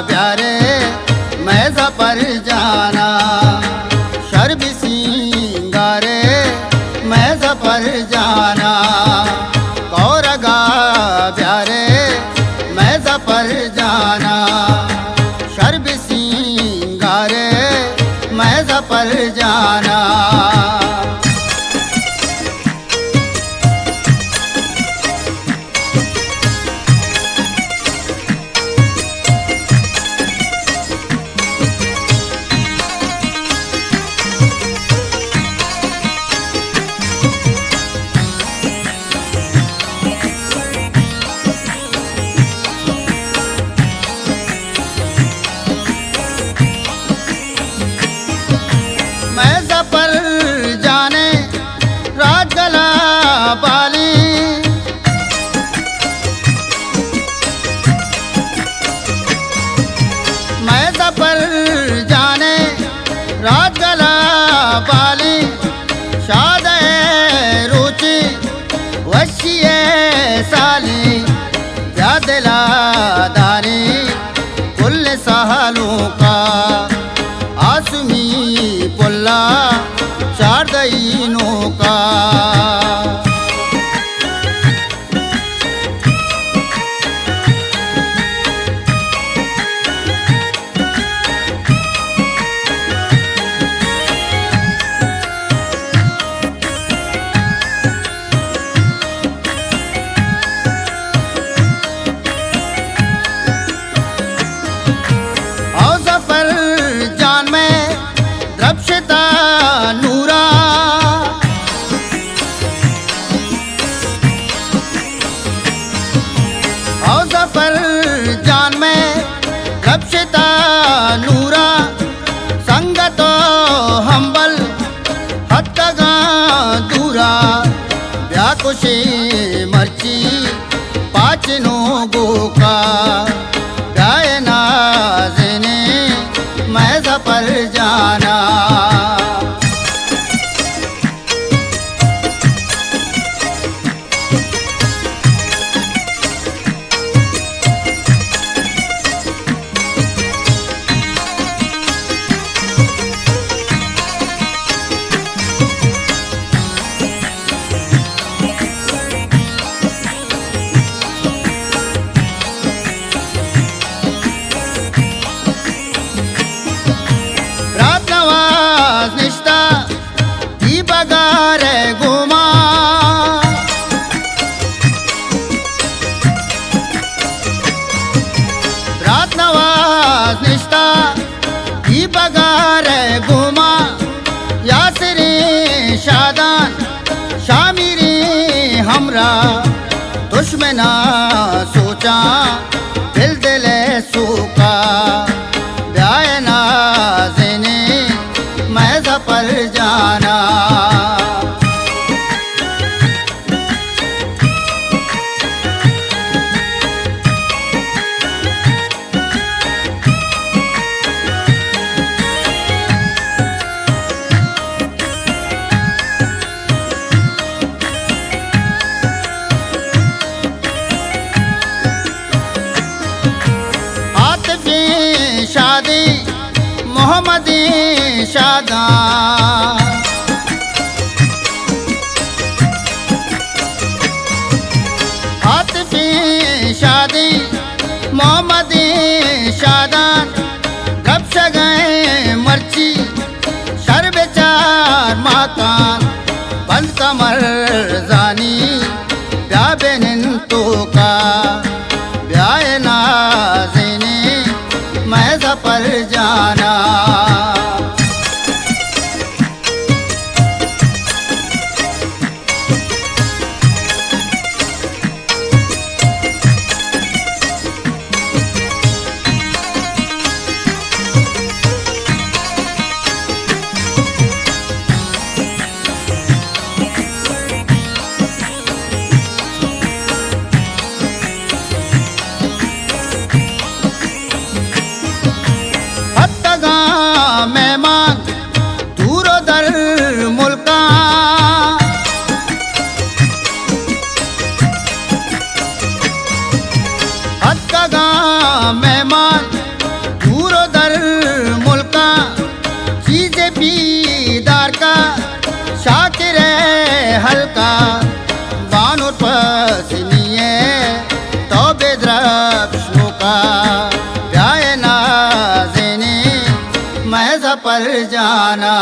प्यारे मैं सफर जाना, शर्ब सिंगारे मैं सफर जाना, कौरगा प्यारे मैं सफर जाना, शर्ब सिंगारे मैं सफर जाना। मैं सफर जाने रात गला बाली, मैं सफर जाने रात गला बाली, शाद रुचि वशिए साली, दिला दारी कुल सालों का आसमी पुल्ला शारदईनों का। और सफर जान में रबशता नूरा, और सफर जान में रबशता नूरा, संगतो हम्बल हत्तगा दूरा, व्याकुशी मर्ची पाचनो गोका, गायना जिने मैं सफर जाना। निष्ठा की बगार गुमा, रात नवाज निष्ठा की बगार गुमा, यासरी शादान शामिरी हमरा, दुश्मना सोचा दिल दिले सूखा, ब्यायना जिने मैं सफर जाना। आतिफी शादी मोहम्मदी शादा, आतिफी शादी मोहम्मदी शादान, गप गए मर्ची शर्ब चार माकान, बंद कमर जानी ब्याबेन तो का, ब्याय नाज़िने मैं सफर जाना। मैं सफर जाना।